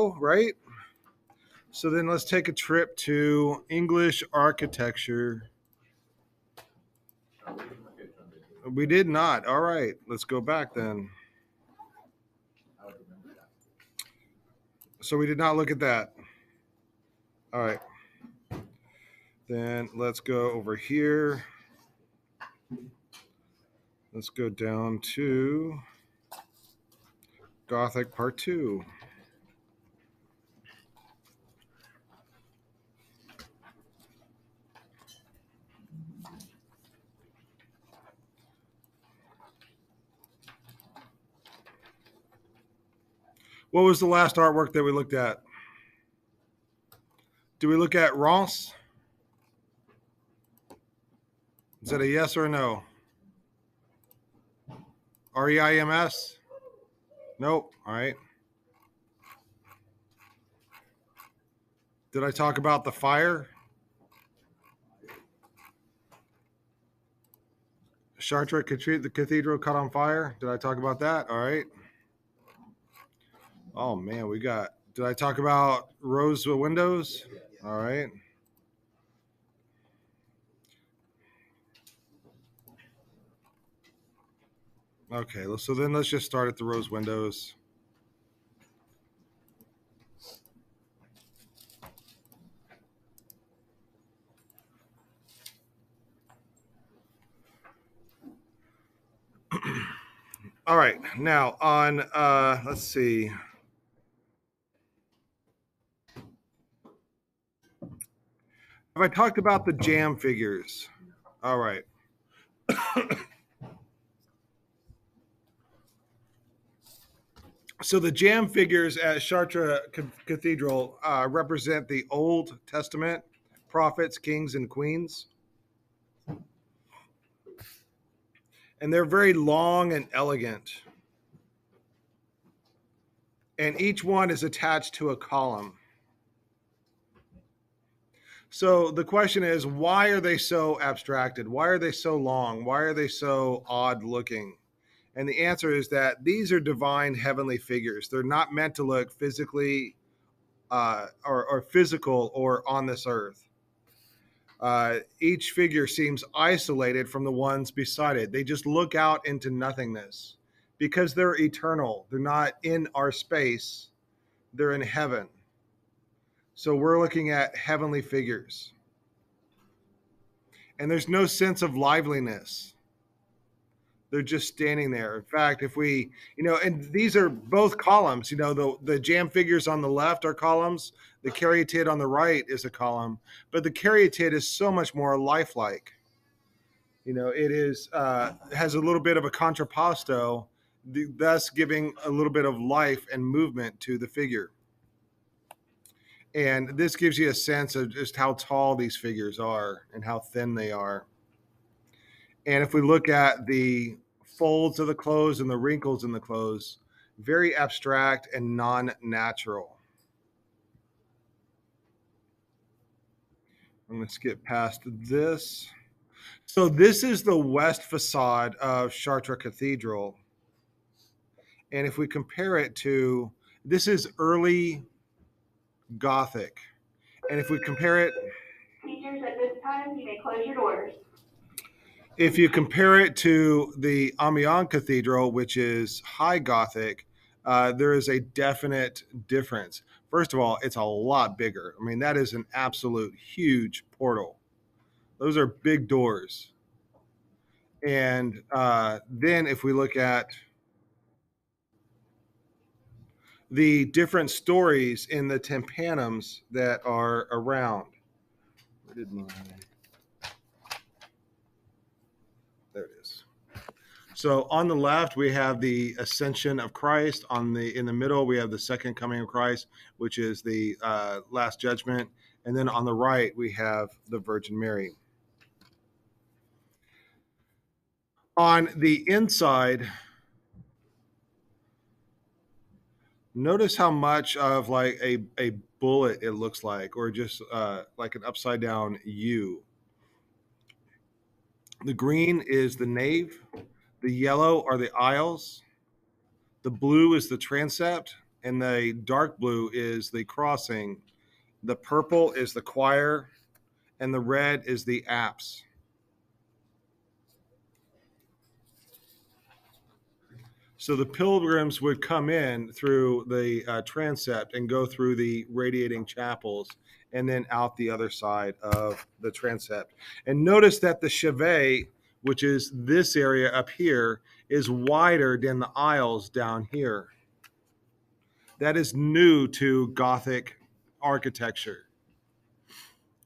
right? So then let's take a trip to English architecture. We did not. All right, let's go back then. So we did not look at that. All right. Then let's go over here. Let's go down to Gothic Part 2. What was the last artwork that we looked at? Do we look at Reims? Is that a yes or a no? REIMS? Nope. All right. Did I talk about the fire? Chartres Cathedral caught on fire. Did I talk about that? All right. Oh man, we got. Did I talk about rose windows? All right. Okay. So then let's just start at the rose windows. All right. Now on. Let's see. Have I talked about the jam figures? All right. So the jam figures at Chartres Cathedral represent the Old Testament prophets, kings, and queens. And they're very long and elegant. And each one is attached to a column. So the question is, why are they so abstracted? Why are they so long? Why are they so odd looking? And the answer is that these are divine heavenly figures. They're not meant to look physically or physical or on this earth. Each figure seems isolated from the ones beside it. They just look out into nothingness because they're eternal. They're not in our space, they're in heaven. So we're looking at heavenly figures. And there's no sense of liveliness. They're just standing there. In fact, if we, and these are both columns, the jam figures on the left are columns, the caryatid on the right is a column, but the caryatid is so much more lifelike. It is has a little bit of a contrapposto, thus giving a little bit of life and movement to the figure. And this gives you a sense of just how tall these figures are and how thin they are. And if we look at the folds of the clothes and the wrinkles in the clothes, very abstract and non-natural. I'm going to skip past this. So this is the west facade of Chartres Cathedral. And if we compare it to, this is early Gothic. And if we compare it, Teachers, at this time, you may close your doors. If you compare it to the Amiens Cathedral, which is high Gothic, there is a definite difference. First of all, it's a lot bigger. I mean, that is an absolute huge portal. Those are big doors. And then if we look at the different stories in the tympanums that are around. Where did my... There it is. So on the left we have the ascension of Christ. In the middle we have the second coming of Christ, which is the last judgment, and then on the right we have the Virgin Mary. On the inside, notice how much of like a bullet it looks like, or just like an upside down U. The green is the nave, the yellow are the aisles, the blue is the transept, and the dark blue is the crossing. The purple is the choir, and the red is the apse. So the pilgrims would come in through the transept and go through the radiating chapels and then out the other side of the transept. And notice that the chevet, which is this area up here, is wider than the aisles down here. That is new to Gothic architecture.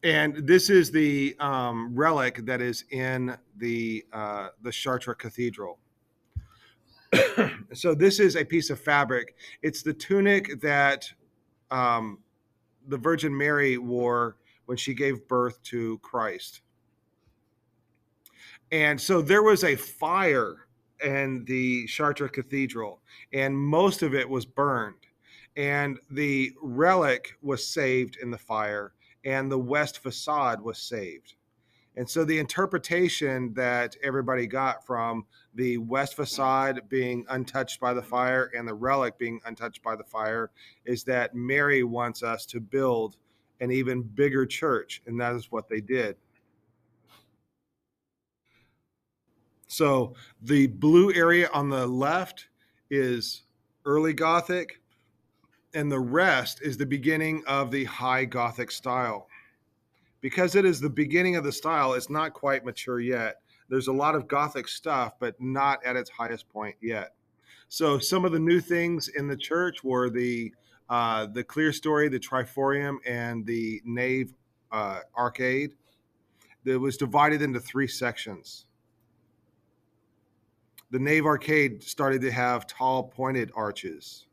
And this is the relic that is in the Chartres Cathedral. So this is a piece of fabric. It's the tunic that um, the Virgin Mary wore when she gave birth to Christ. And so there was a fire in the Chartres Cathedral, and most of it was burned. And the relic was saved in the fire, and the west facade was saved. And so the interpretation that everybody got from the west facade being untouched by the fire and the relic being untouched by the fire is that Mary wants us to build an even bigger church, and that is what they did. So the blue area on the left is early Gothic, and the rest is the beginning of the high Gothic style. Because it is the beginning of the style, it's not quite mature yet. There's a lot of Gothic stuff, but not at its highest point yet. So some of the new things in the church were the clerestory, the triforium, and the nave arcade. That was divided into 3 sections. The nave arcade started to have tall, pointed arches.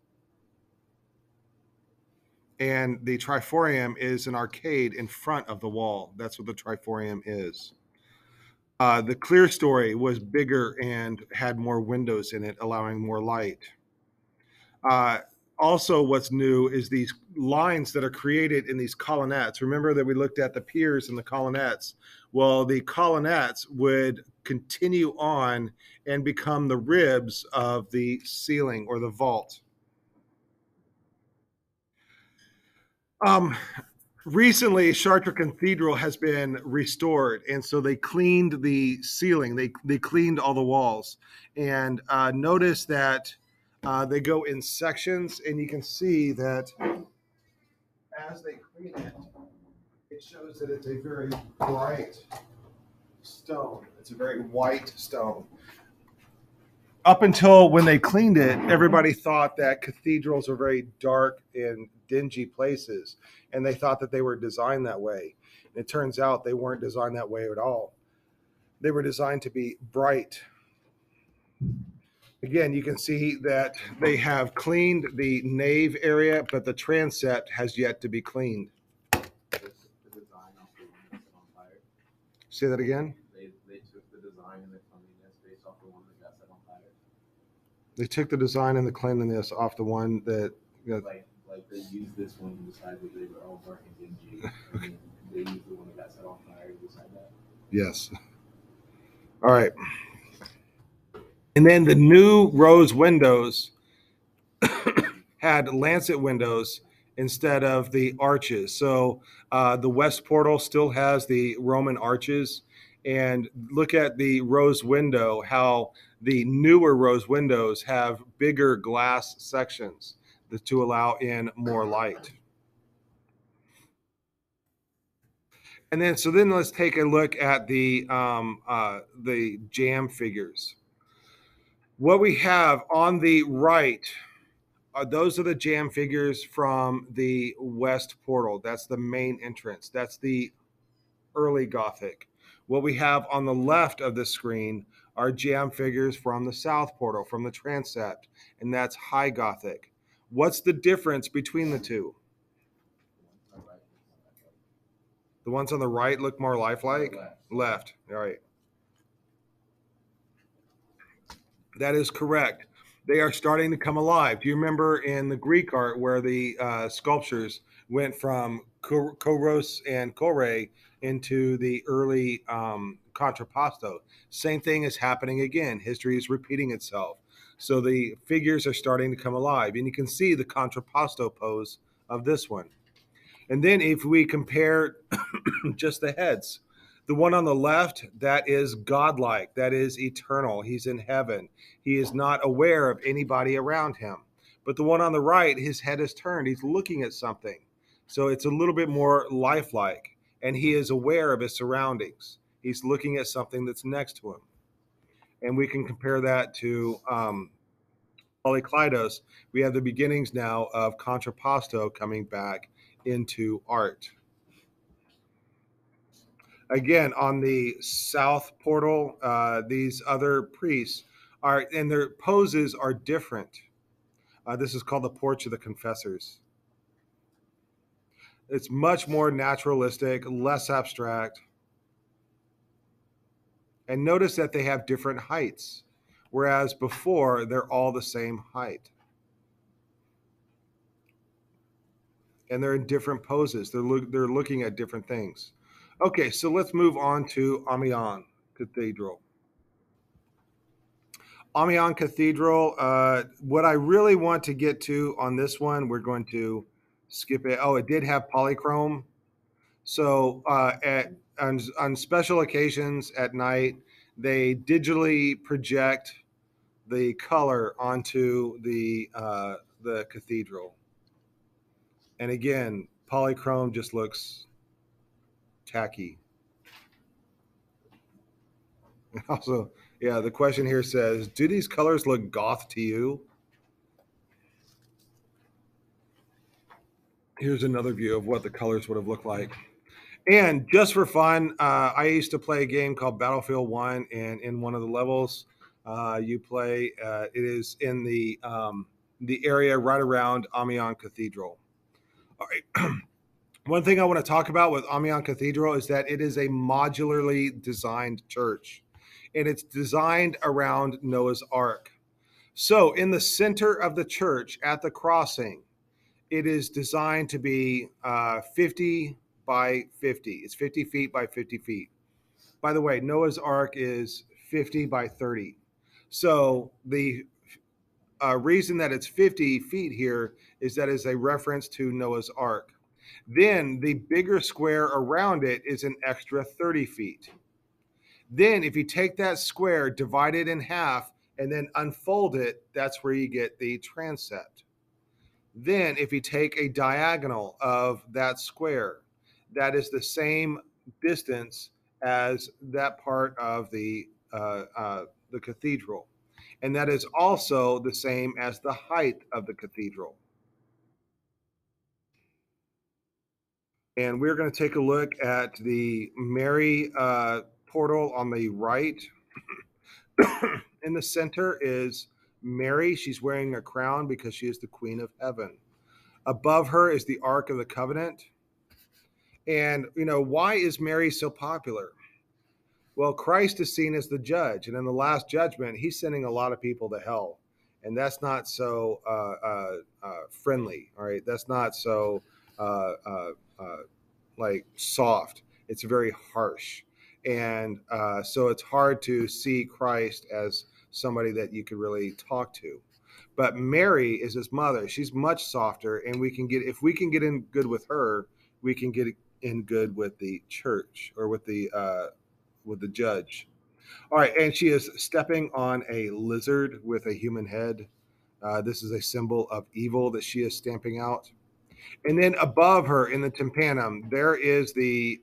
And the triforium is an arcade in front of the wall. That's what the triforium is. The clerestory was bigger and had more windows in it, allowing more light. Uh, Also, what's new is these lines that are created in these colonnettes. Remember that we looked at the piers and the colonnettes. Well, the colonnettes would continue on and become the ribs of the ceiling or the vault. Um, Recently, Chartres Cathedral has been restored, and so they cleaned the ceiling. They cleaned all the walls, and notice that they go in sections, and you can see that as they clean it, it shows that it's a very bright stone. It's a very white stone. Up until when they cleaned it, everybody thought that cathedrals are very dark and dingy places, and they thought that they were designed that way. And it turns out they weren't designed that way at all. They were designed to be bright. Again, you can see that they have cleaned the nave area, but the transept has yet to be cleaned. Say that again? They took the design and the cleanliness based off the one that got set on fire. They took the design and the cleanliness off the one that. Like they used this one to decide that they were all dark and dingy. And they used the one that got set on fire to decide that. Yes. All right. And then the new rose windows had lancet windows instead of the arches. So the west portal still has the Roman arches. And look at the rose window, how the newer rose windows have bigger glass sections to allow in more light. And then, so then let's take a look at the jamb figures. What we have on the right, those are the jamb figures from the west portal. That's the main entrance. That's the early Gothic. What we have on the left of the screen are jamb figures from the south portal, from the transept, and that's high Gothic. What's the difference between the two? The ones on the right look more lifelike? Left. All right. That is correct. They are starting to come alive. Do you remember in the Greek art where the sculptures went from Kouros and Kore into the early contrapposto? Same thing is happening again. History is repeating itself. So the figures are starting to come alive, and you can see the contrapposto pose of this one. And then if we compare just the heads, the one on the left, that is godlike, that is eternal. He's in heaven. He is not aware of anybody around him. But the one on the right, his head is turned. He's looking at something. So it's a little bit more lifelike, and he is aware of his surroundings. He's looking at something that's next to him. And we can compare that to Polykleidos. We have the beginnings now of contrapposto coming back into art. Again, on the south portal, these other priests are, and their poses are different. This is called the Porch of the Confessors. It's much more naturalistic, less abstract. And notice that they have different heights, whereas before they're all the same height. And they're in different poses. They're looking at different things. Okay, so let's move on to Amiens Cathedral. Amiens Cathedral, what I really want to get to on this one, we're going to skip it. Oh, it did have polychrome. So on special occasions at night, they digitally project the color onto the cathedral. And again, polychrome just looks tacky. Also, yeah, the question here says, do these colors look goth to you? Here's another view of what the colors would have looked like. And just for fun, I used to play a game called Battlefield 1, and in one of the levels, you play, it is in the area right around Amiens Cathedral. All right. One thing I want to talk about with Amiens Cathedral is that it is a modularly designed church, and it's designed around Noah's Ark. So in the center of the church at the crossing, it is designed to be 50 by 50. It's 50 feet by 50 feet. By the way, Noah's Ark is 50 by 30. So the reason that it's 50 feet here is that is a reference to Noah's Ark. Then the bigger square around it is an extra 30 feet. Then if you take that square, divide it in half, and then unfold it, that's where you get the transept. Then if you take a diagonal of that square, that is the same distance as that part of the cathedral. And that is also the same as the height of the cathedral. And we're going to take a look at the Mary portal on the right. In the center is Mary. She's wearing a crown because she is the Queen of Heaven. Above her is the Ark of the Covenant. And, why is Mary so popular? Well, Christ is seen as the judge. And in the last judgment, he's sending a lot of people to hell. And that's not so friendly, all right? That's not so like soft. It's very harsh. And so it's hard to see Christ as somebody that you could really talk to. But Mary is his mother. She's much softer, and if we can get in good with her, we can get in good with the church or with the judge. All right, and she is stepping on a lizard with a human head. This is a symbol of evil that she is stamping out. And then above her in the tympanum, there is the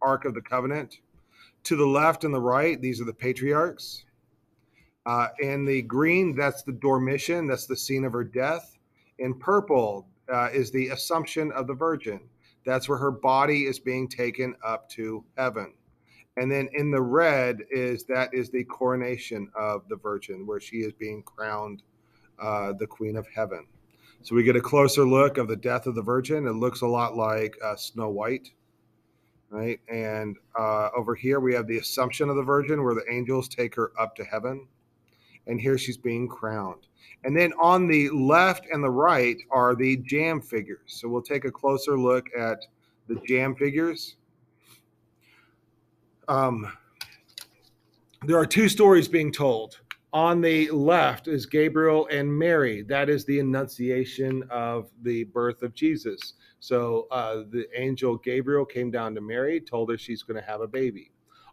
Ark of the Covenant. To the left and the right, these are the patriarchs. In the green, that's the Dormition. That's the scene of her death. In purple is the Assumption of the Virgin. That's where her body is being taken up to heaven. And then in the red is the coronation of the Virgin, where she is being crowned the Queen of Heaven. So we get a closer look of the death of the Virgin. It looks a lot like Snow White, right? And over here we have the Assumption of the Virgin, where the angels take her up to heaven. And here she's being crowned. And then on the left and the right are the jam figures. So we'll take a closer look at the jam figures. There are two stories being told. On the left is Gabriel and Mary. That is the annunciation of the birth of Jesus. So the angel Gabriel came down to Mary, told her she's going to have a baby.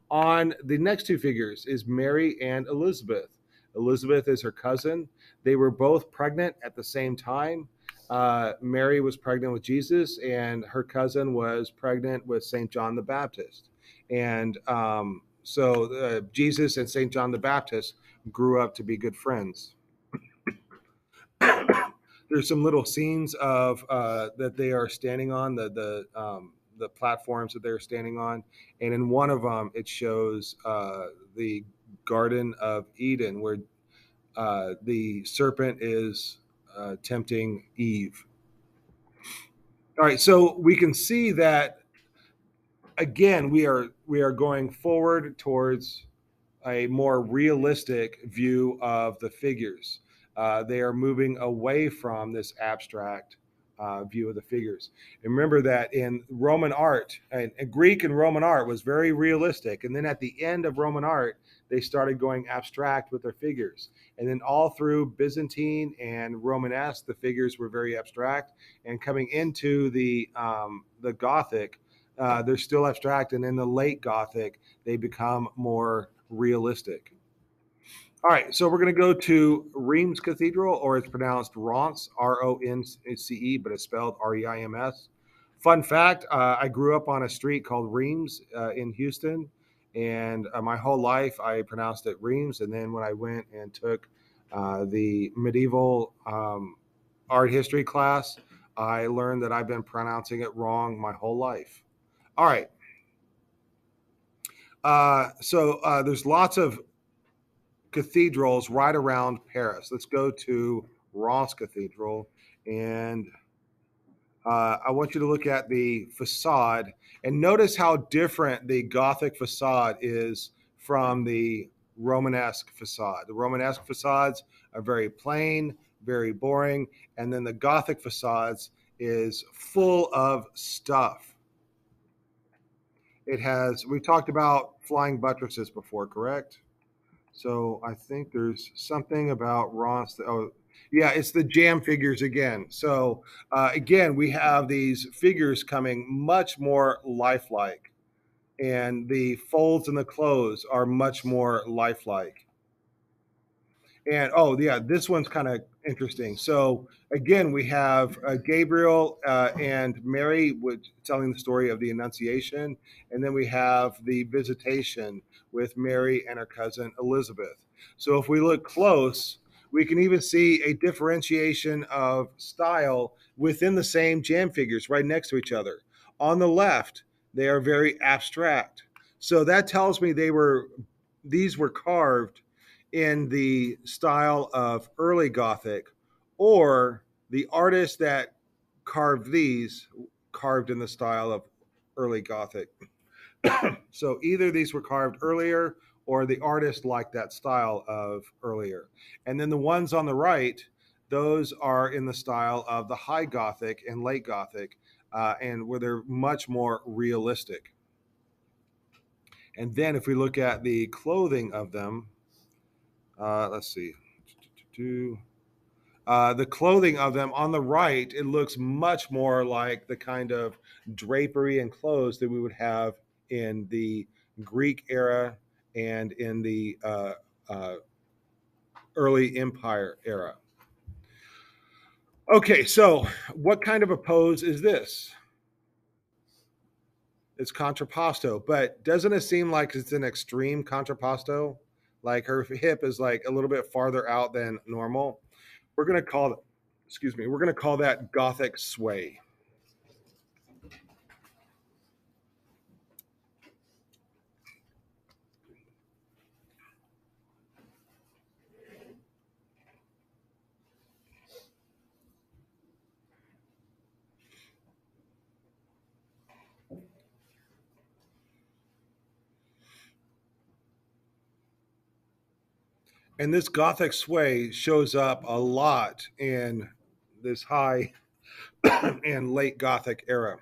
On the next two figures is Mary and Elizabeth. Elizabeth is her cousin. They were both pregnant at the same time. Mary was pregnant with Jesus, and her cousin was pregnant with St. John the Baptist. And so Jesus and St. John the Baptist grew up to be good friends. There's some little scenes of that they are standing on the platforms that they're standing on, and in one of them it shows the Garden of Eden where the serpent is tempting Eve. All right, so we can see that again we are going forward towards a more realistic view of the figures. They are moving away from this abstract view of the figures. And remember that in Roman art, and Greek and Roman art was very realistic. And then at the end of Roman art, they started going abstract with their figures. And then all through Byzantine and Romanesque, the figures were very abstract. And coming into the Gothic, they're still abstract. And in the late Gothic, they become more realistic. All right, so we're going to go to Reims Cathedral, or it's pronounced Ronce, Ronce, but it's spelled Reims. Fun fact, I grew up on a street called Reims in Houston, and my whole life I pronounced it Reims. And then when I went and took the medieval art history class, I learned that I've been pronouncing it wrong my whole life. All right. So there's lots of cathedrals right around Paris. Let's go to Reims Cathedral, and I want you to look at the facade and notice how different the Gothic facade is from the Romanesque facade. The Romanesque facades are very plain, very boring, and then the Gothic facades is full of stuff. It has, we talked about flying buttresses before, correct? So I think there's something about Ross. Oh, yeah, it's the jam figures again. So again, we have these figures coming much more lifelike, and the folds in the clothes are much more lifelike. And oh yeah, this one's kind of interesting. So again, we have Gabriel and Mary telling the story of the Annunciation, and then we have the visitation with Mary and her cousin Elizabeth. So if we look close, we can even see a differentiation of style within the same jam figures right next to each other. On the left, they are very abstract. So that tells me these were carved in the style of early Gothic, or the artist that carved these carved in the style of early Gothic. So either these were carved earlier or the artist liked that style of earlier. And then the ones on the right, those are in the style of the High Gothic and Late Gothic, and where they're much more realistic. And then if we look at the clothing of them, let's see. The clothing of them on the right, it looks much more like the kind of drapery and clothes that we would have in the Greek era and in the early Empire era. Okay, so what kind of a pose is this? It's contrapposto, but doesn't it seem like it's an extreme contrapposto? Like her hip is like a little bit farther out than normal. We're going to call, excuse me, we're going to call that Gothic sway. And this Gothic sway shows up a lot in this high and late Gothic era.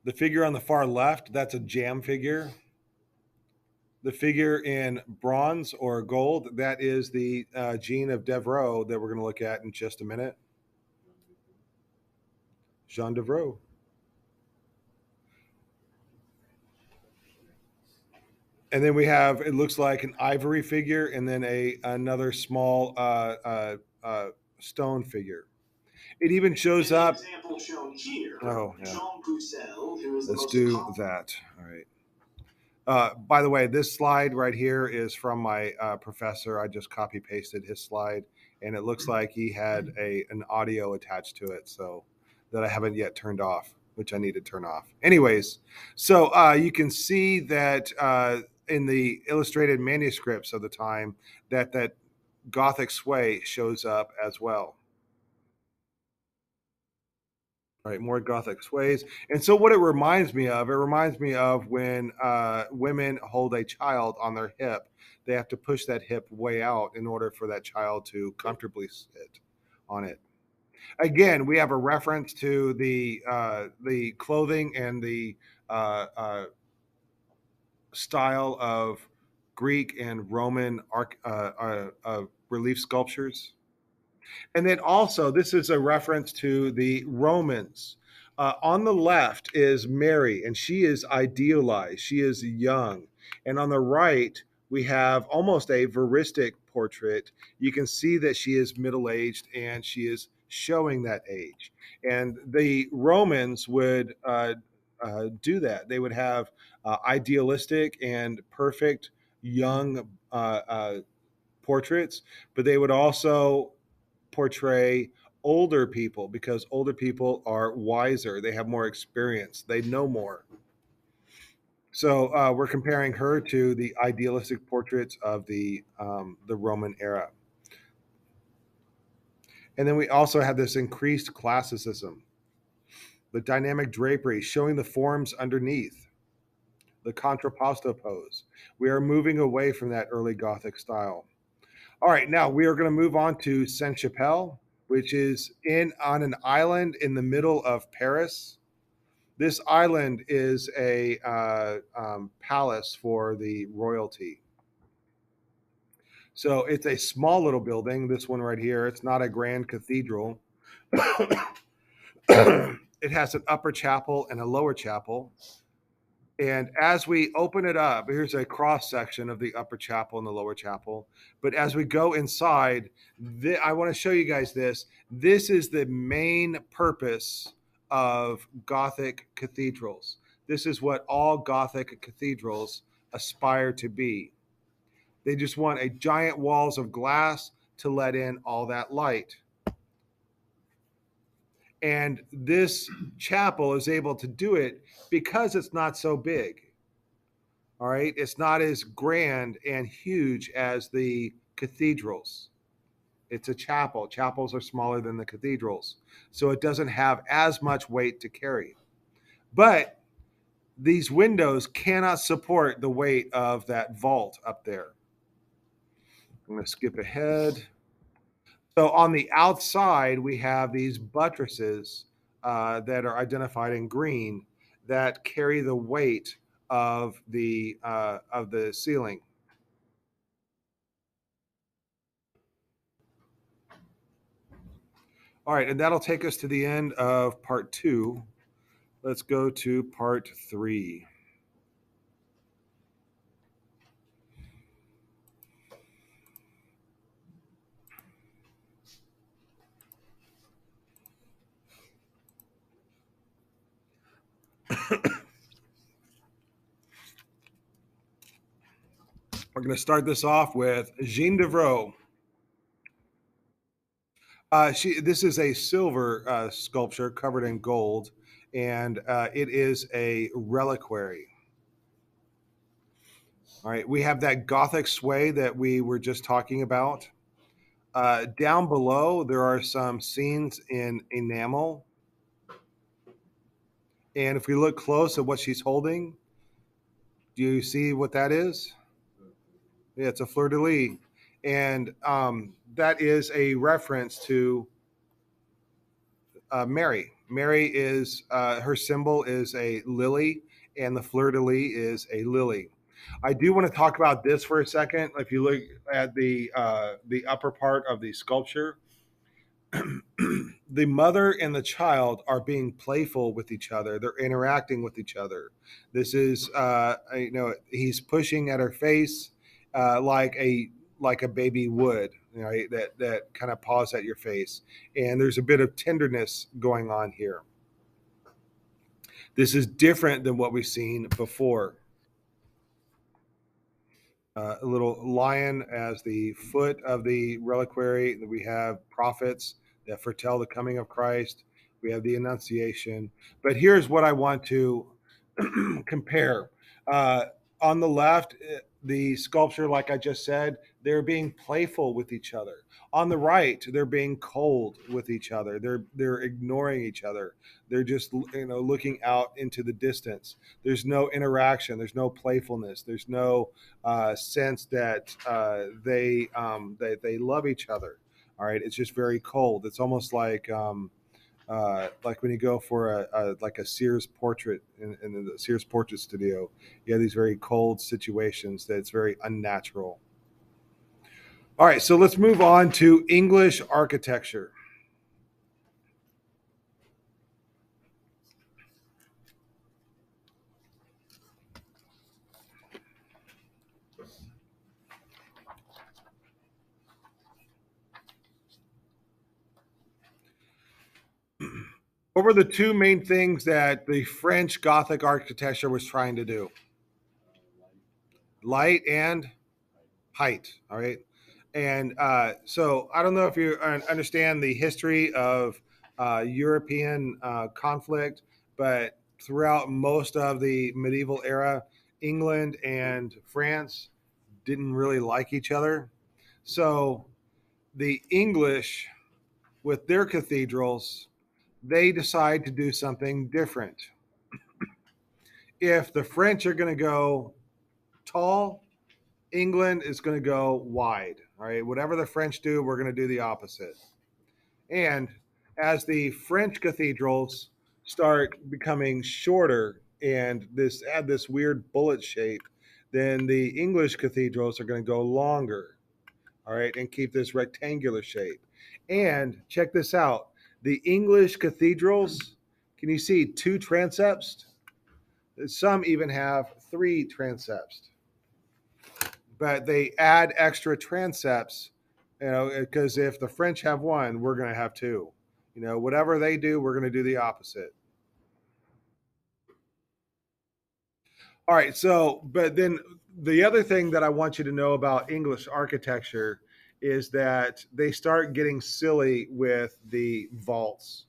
The figure on the far left, that's a jam figure. The figure in bronze or gold, that is the Jean of Devereux that we're going to look at in just a minute. Jean Devereux. And then we have, it looks like an ivory figure and then another small stone figure. It even shows up. Example shown here. Oh, yeah. Jean Pucelle, who is the Let's most do common- that. All right. By the way, this slide right here is from my professor. I just copy pasted his slide, and it looks like he had an audio attached to it, so that I haven't yet turned off, which I need to turn off. Anyways, so you can see that in the illustrated manuscripts of the time that Gothic sway shows up as well. All right, more Gothic sways. And so what it reminds me of when women hold a child on their hip. They have to push that hip way out in order for that child to comfortably sit on it. Again, we have a reference to the clothing and the style of Greek and Roman relief sculptures. And then also, this is a reference to the Romans. On the left is Mary, and she is idealized. She is young. And on the right, we have almost a veristic portrait. You can see that she is middle aged and she is showing that age. And the Romans would do that. They would have idealistic and perfect young portraits, but they would also portray older people because older people are wiser. They have more experience. They know more. So we're comparing her to the idealistic portraits of the Roman era. And then we also have this increased classicism, the dynamic drapery showing the forms underneath, the contrapposto pose. We are moving away from that early Gothic style. All right, now we are going to move on to Sainte-Chapelle, which is on an island in the middle of Paris. This island is a palace for the royalty. So it's a small little building, this one right here. It's not a grand cathedral. It has an upper chapel and a lower chapel. And as we open it up, here's a cross section of the upper chapel and the lower chapel. But as we go inside, I want to show you guys this. This is the main purpose of Gothic cathedrals. This is what all Gothic cathedrals aspire to be. They just want a giant walls of glass to let in all that light. And this chapel is able to do it because it's not so big. All right. It's not as grand and huge as the cathedrals. It's a chapel. Chapels are smaller than the cathedrals. So it doesn't have as much weight to carry. But these windows cannot support the weight of that vault up there. I'm going to skip ahead. So on the outside, we have these buttresses that are identified in green that carry the weight of the ceiling. All right, and that'll take us to the end of part 2. Let's go to part 3. We're going to start this off with Jean Devereux. This is a silver sculpture covered in gold, and it is a reliquary. All right, we have that Gothic sway that we were just talking about. Down below, there are some scenes in enamel. And if we look close at what she's holding, do you see what that is? Yeah, it's a fleur-de-lis. And that is a reference to Mary. Mary is her symbol is a lily, and the fleur de lis is a lily. I do want to talk about this for a second. If you look at the upper part of the sculpture, the mother and the child are being playful with each other. They're interacting with each other. This is, he's pushing at her face like a baby would, right? That kind of paws at your face, and there's a bit of tenderness going on here. This is different than what we've seen before. A little lion as the foot of the reliquary. We have prophets that foretell the coming of Christ. We have the Annunciation. But here's what I want to compare. On the left, the sculpture, like I just said, they're being playful with each other. On the right, they're being cold with each other. They're ignoring each other. They're just looking out into the distance. There's no interaction. There's no playfulness. There's no sense that they love each other. All right, it's just very cold. It's almost like when you go for a Sears portrait in the Sears portrait studio. You have these very cold situations that's very unnatural. All right, so let's move on to English architecture. What were the two main things that the French Gothic architecture was trying to do? Light and height. All right. And so I don't know if you understand the history of European conflict, but throughout most of the medieval era, England and France didn't really like each other. So the English, with their cathedrals, they decide to do something different. If the French are going to go tall, England is going to go wide. All right. Whatever the French do, we're going to do the opposite. And as the French cathedrals start becoming shorter and add this weird bullet shape, then the English cathedrals are going to go longer. All right. And keep this rectangular shape. And check this out. The English cathedrals, can you see 2 transepts? Some even have 3 transepts. But they add extra transepts, because if the French have 1, we're going to have 2. Whatever they do, we're going to do the opposite. All right. So, but then the other thing that I want you to know about English architecture is that they start getting silly with the vaults.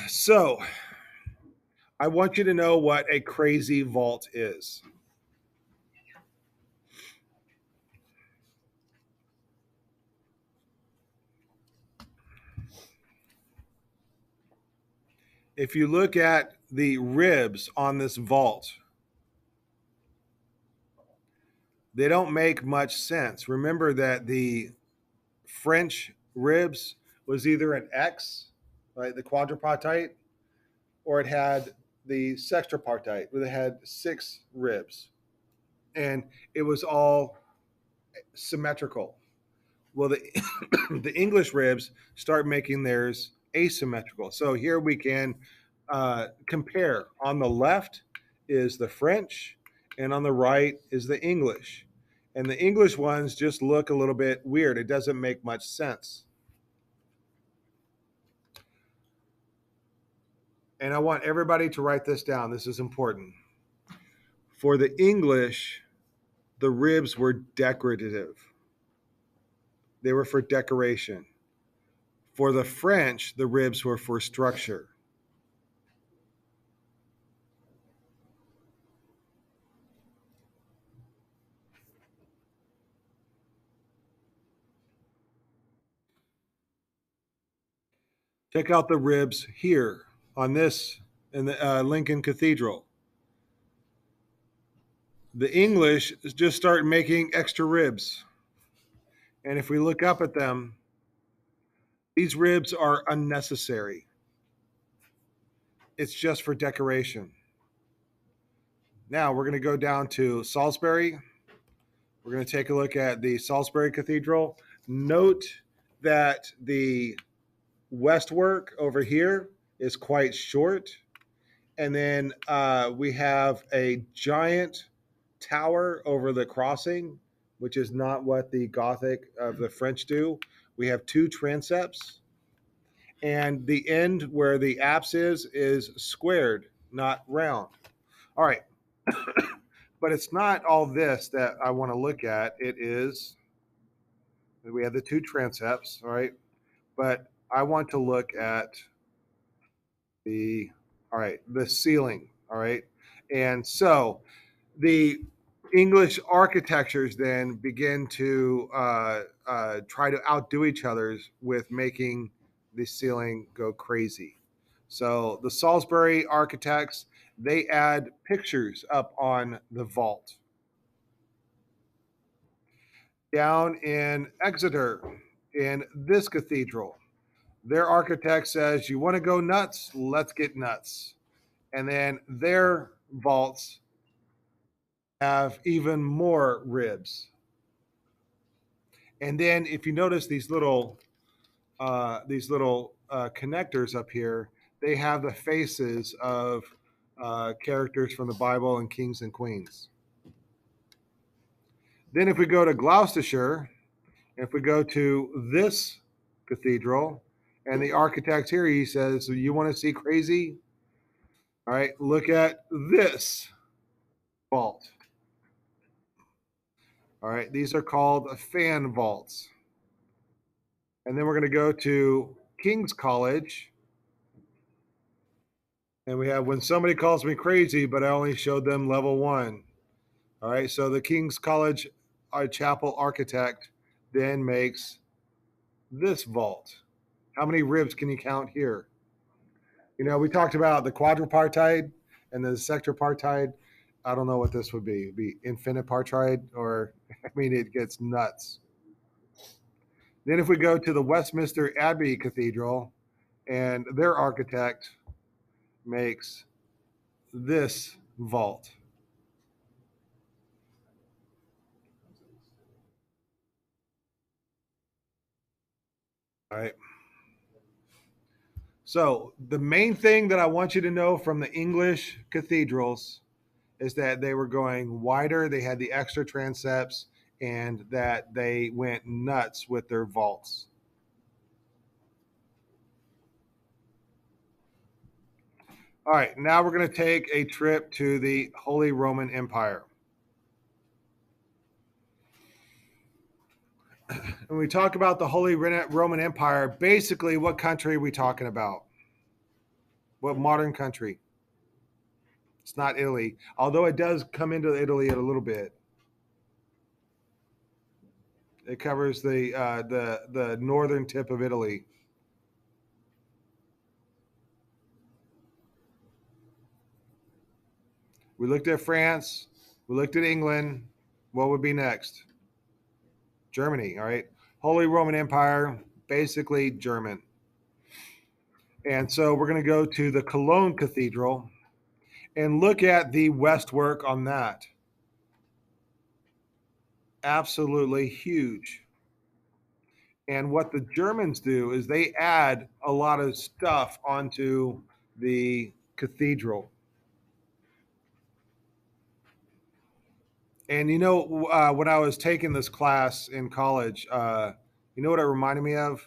So, I want you to know what a crazy vault is. If you look at the ribs on this vault, they don't make much sense. Remember that the French ribs was either an X, right, the quadripartite, or it had the sextripartite, where they had 6 ribs, and it was all symmetrical. Well, the English ribs start making theirs asymmetrical. So here we can compare. On the left is the French, and on the right is the English. And the English ones just look a little bit weird. It doesn't make much sense. And I want everybody to write this down. This is important. For the English, the ribs were decorative. They were for decoration. For the French, the ribs were for structure. Check out the ribs here on this in the Lincoln Cathedral. The English just start making extra ribs. And if we look up at them, These ribs are unnecessary. It's just for decoration. Now we're going to go down to Salisbury. We're going to take a look at the Salisbury Cathedral. Note that the westwork over here is quite short. And then we have a giant tower over the crossing, which is not what the Gothic of the French do. We have two transepts, and the end where the apse is squared, not round. All right. But it's not all this that I want to look at. It is, we have the two transepts, all right? But I want to look at the, all right, the ceiling, all right? And so the English architectures then begin to try to outdo each other's with making the ceiling go crazy. So the Salisbury architects, they add pictures up on the vault. Down in Exeter, in this cathedral, their architect says, you want to go nuts? Let's get nuts. And then their vaults have even more ribs. And then if you notice these little connectors up here, they have the faces of characters from the Bible and kings and queens. Then if we go to Gloucestershire, if we go to this cathedral, and the architect here, he says, you want to see crazy? All right, look at this vault. All right, these are called fan vaults. And then we're going to go to King's College. And we have when somebody calls me crazy, but I only showed them level 1. All right, so the King's College chapel architect then makes this vault. How many ribs can you count here? You know, we talked about the quadripartite and the sextripartite. I don't know what this would be. It'd be infinipartite, or I mean, it gets nuts. Then if we go to the Westminster Abbey Cathedral, and their architect makes this vault. All right. So the main thing that I want you to know from the English cathedrals is that they were going wider, they had the extra transepts, and that they went nuts with their vaults. All right, now we're going to take a trip to the Holy Roman Empire. When we talk about the Holy Roman Empire, basically what country are we talking about? What modern country? It's not Italy, although it does come into Italy a little bit. It covers the northern tip of Italy. We looked at France. We looked at England. What would be next? Germany, all right? Holy Roman Empire, basically German. And so we're going to go to the Cologne Cathedral and look at the westwork on that. Absolutely huge. And what the Germans do is they add a lot of stuff onto the cathedral. And you know, when I was taking this class in college, you know what it reminded me of?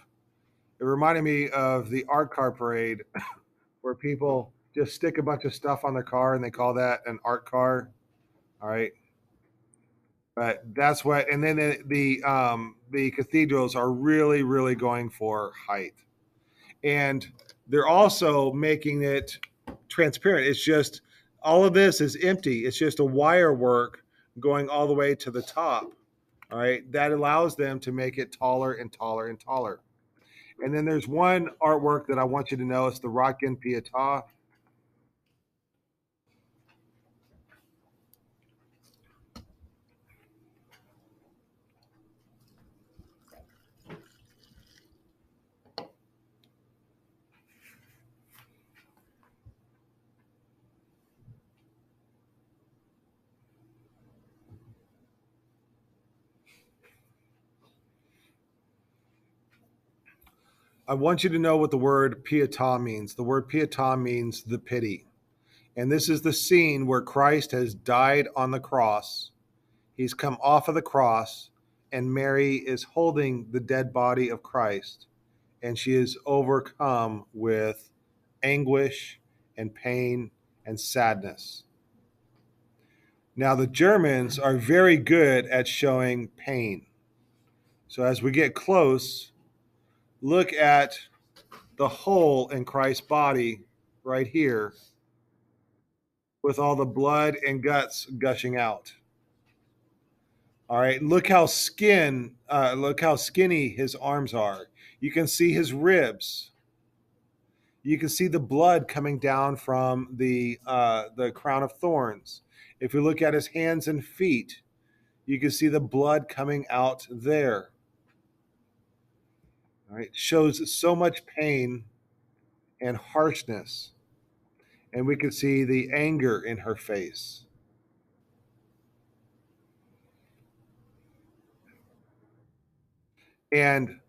It reminded me of the art car parade where people just stick a bunch of stuff on their car and they call that an art car. All right. But that's what, and then the cathedrals are really, really going for height. And they're also making it transparent. It's just, all of this is empty. It's just a wire work going all the way to the top. All right. That allows them to make it taller and taller and taller. And then there's one artwork that I want you to know. It's the Rotgen Pietà. I want you to know what the word pietà means. The word pietà means the pity. And this is the scene where Christ has died on the cross. He's come off of the cross, and Mary is holding the dead body of Christ, and she is overcome with anguish and pain and sadness. Now, the Germans are very good at showing pain. So as we get close, look at the hole in Christ's body right here with all the blood and guts gushing out. All right, look how skinny his arms are. You can see his ribs. You can see the blood coming down from the crown of thorns. If you look at his hands and feet, you can see the blood coming out there. All right, shows so much pain and harshness, and we can see the anger in her face. And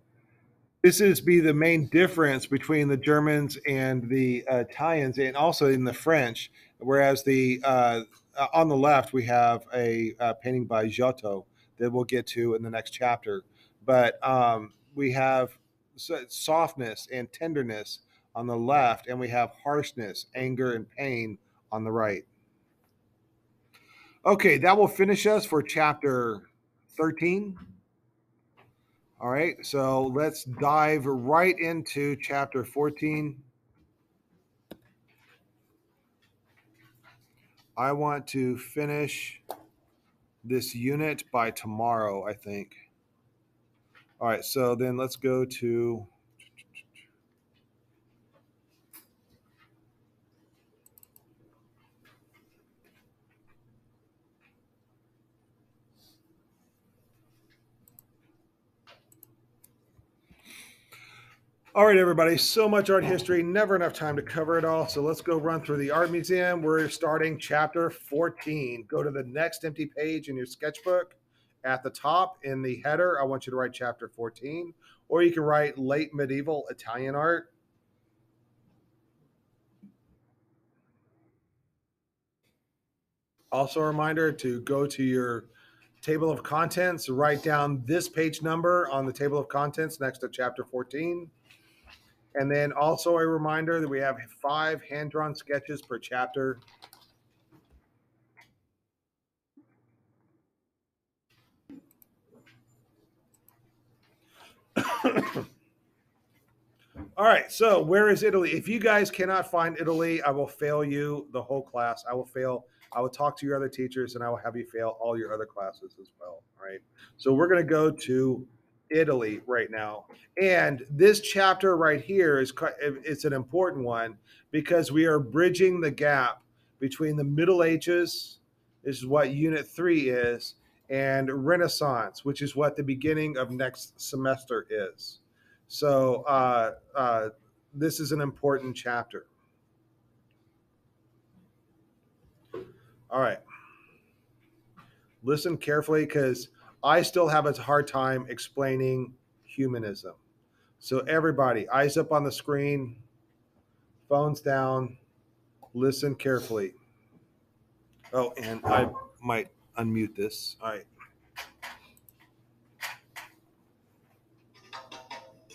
this is be the main difference between the Germans and the Italians, and also in the French. Whereas on the left we have a painting by Giotto that we'll get to in the next chapter. But we have softness and tenderness on the left, and we have harshness, anger, and pain on the right. Okay, that will finish us for chapter 13. All right, so let's dive right into chapter 14. I want to finish this unit by tomorrow, I think. All right, so then let's go to all right, everybody, so much art history, never enough time to cover it all. So let's go run through the art museum. We're starting chapter 14. Go to the next empty page in your sketchbook. At the top in the header, I want you to write chapter 14, or you can write late medieval Italian art. Also a reminder to go to your table of contents, write down this page number on the table of contents next to chapter 14. And then also a reminder that we have 5 hand-drawn sketches per chapter. All right, so where is Italy? If you guys cannot find Italy, I will fail you the whole class. I will fail. I will talk to your other teachers, and I will have you fail all your other classes as well. All right, so we're going to go to Italy right now. And this chapter right here it's an important one because we are bridging the gap between the Middle Ages, this is what Unit 3 is, and Renaissance, which is what the beginning of next semester is. So this is an important chapter. All right. Listen carefully because I still have a hard time explaining humanism. So everybody, eyes up on the screen, phones down, listen carefully. Oh, and I might unmute this. All right.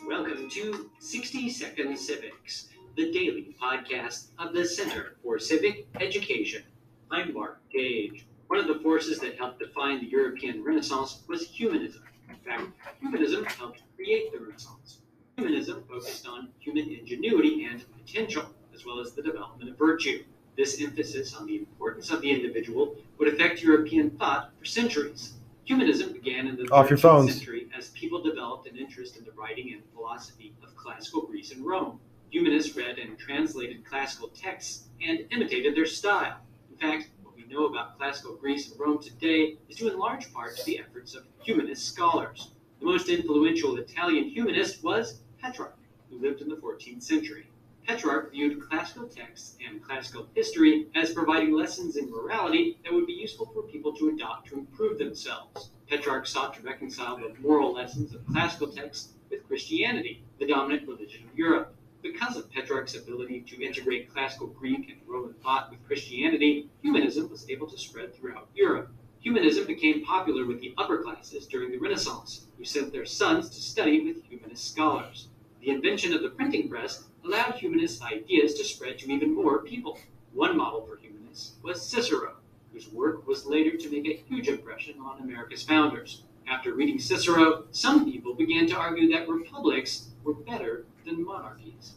Welcome to 60 Second Civics, the daily podcast of the Center for Civic Education. I'm Mark Gage. One of the forces that helped define the European Renaissance was humanism. In fact, humanism helped create the Renaissance. Humanism focused on human ingenuity and potential, as well as the development of virtue. This emphasis on the importance of the individual would affect European thought for centuries. Humanism began in the 13th century as people developed an interest in the writing and philosophy of classical Greece and Rome. Humanists read and translated classical texts and imitated their style. In fact, what we know about classical Greece and Rome today is due in large part to the efforts of humanist scholars. The most influential Italian humanist was Petrarch, who lived in the 14th century. Petrarch viewed classical texts and classical history as providing lessons in morality that would be useful for people to adopt to improve themselves. Petrarch sought to reconcile the moral lessons of classical texts with Christianity, the dominant religion of Europe. Because of Petrarch's ability to integrate classical Greek and Roman thought with Christianity, humanism was able to spread throughout Europe. Humanism became popular with the upper classes during the Renaissance, who sent their sons to study with humanist scholars. The invention of the printing press allowed humanist ideas to spread to even more people. One model for humanists was Cicero, whose work was later to make a huge impression on America's founders. After reading Cicero, some people began to argue that republics were better than monarchies.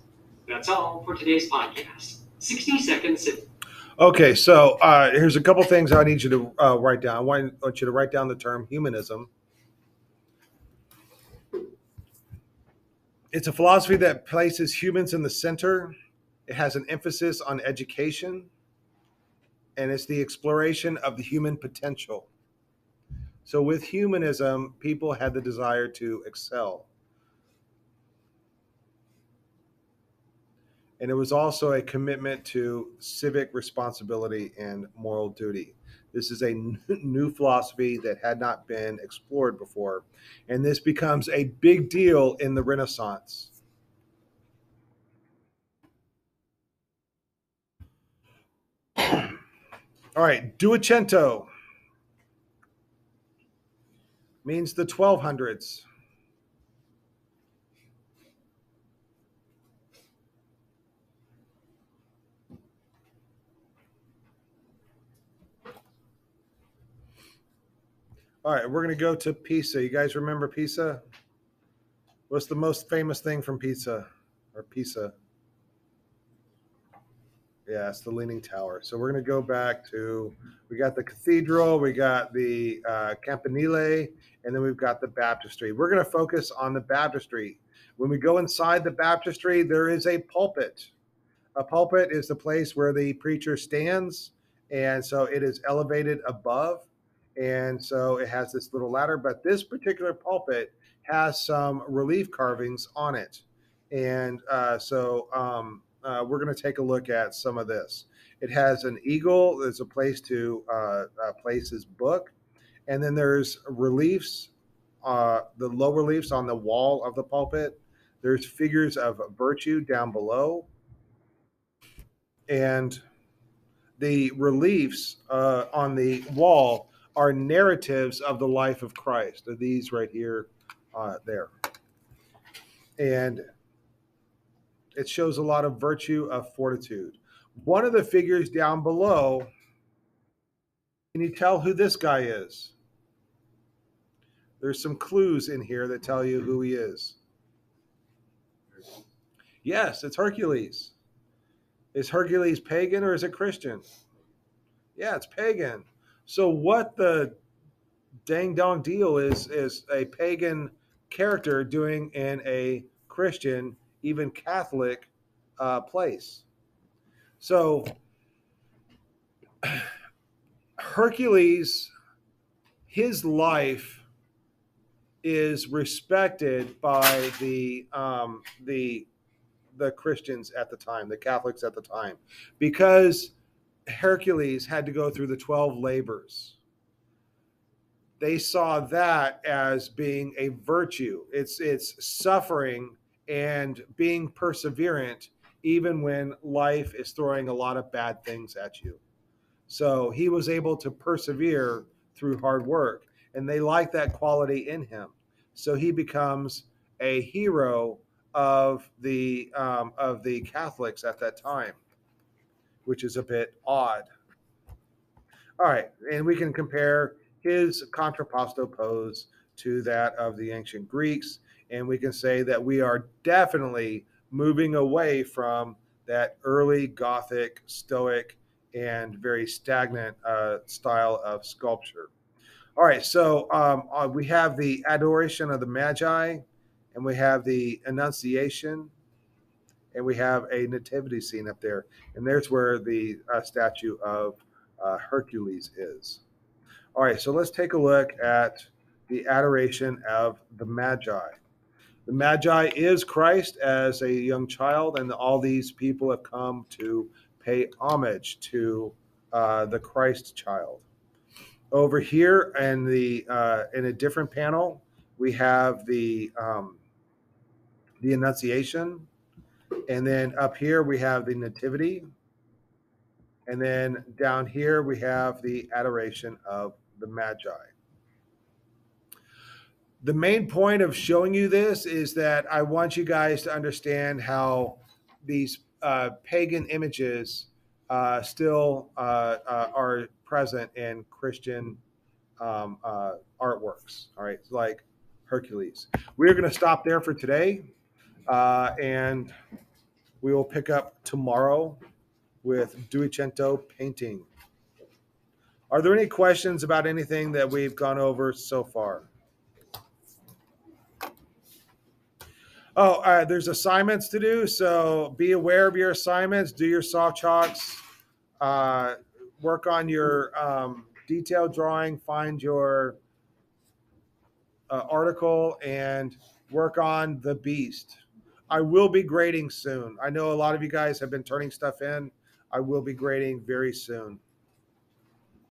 That's all for today's podcast. 60 seconds. Okay, so here's a couple things I need you to write down. I want you to write down the term humanism. It's a philosophy that places humans in the center. It has an emphasis on education, and it's the exploration of the human potential. So with humanism, people had the desire to excel. And it was also a commitment to civic responsibility and moral duty. This is a new philosophy that had not been explored before. And this becomes a big deal in the Renaissance. All right, Duecento means the 1200s. All right, we're going to go to Pisa. You guys remember Pisa? What's the most famous thing from Pisa? Or Pisa? Yeah, it's the Leaning Tower. So we're going to go back to, we got the cathedral, we got the Campanile, and then we've got the baptistry. We're going to focus on the baptistry. When we go inside the baptistry, there is a pulpit. A pulpit is the place where the preacher stands, and so it is elevated above. And so it has this little ladder, but this particular pulpit has some relief carvings on it. And we're going to take a look at some of this. It has an eagle. There's a place to place his book. And then there's reliefs, the low reliefs on the wall of the pulpit. There's figures of virtue down below. And the reliefs on the wall are narratives of the life of Christ. These right here, there. And it shows a lot of virtue of fortitude. One of the figures down below, can you tell who this guy is? There's some clues in here that tell you who he is. Yes, it's Hercules. Is Hercules pagan or is it Christian? Yeah, it's pagan. So what the dang dong deal is a pagan character doing in a Christian, even Catholic place? So Hercules, his life is respected by the Christians at the time, the Catholics at the time, because Hercules had to go through the 12 labors. They saw that as being a virtue. It's suffering and being perseverant even when life is throwing a lot of bad things at you. So he was able to persevere through hard work, and they like that quality in him. So he becomes a hero of the Catholics at that time, which is a bit odd. All right, and we can compare his contrapposto pose to that of the ancient Greeks, and we can say that we are definitely moving away from that early Gothic, Stoic, and very stagnant style of sculpture. All right, so we have the adoration of the Magi, and we have the Annunciation, and we have a nativity scene up there, and there's where the statue of Hercules is. All right, so let's take a look at the adoration of the Magi. The Magi is Christ as a young child, and all these people have come to pay homage to the Christ child. Over here in a different panel, we have the the Annunciation. And then up here we have the Nativity. And then down here we have the Adoration of the Magi. The main point of showing you this is that I want you guys to understand how these pagan images still are present in Christian artworks. All right, like Hercules. We're going to stop there for today, and we will pick up tomorrow with Duecento painting. Are there any questions about anything that we've gone over so far? Oh, there's assignments to do, so be aware of your assignments. Do your soft chalks. Work on your detailed drawing. Find your article and work on the beast. I will be grading soon. I know a lot of you guys have been turning stuff in. I will be grading very soon.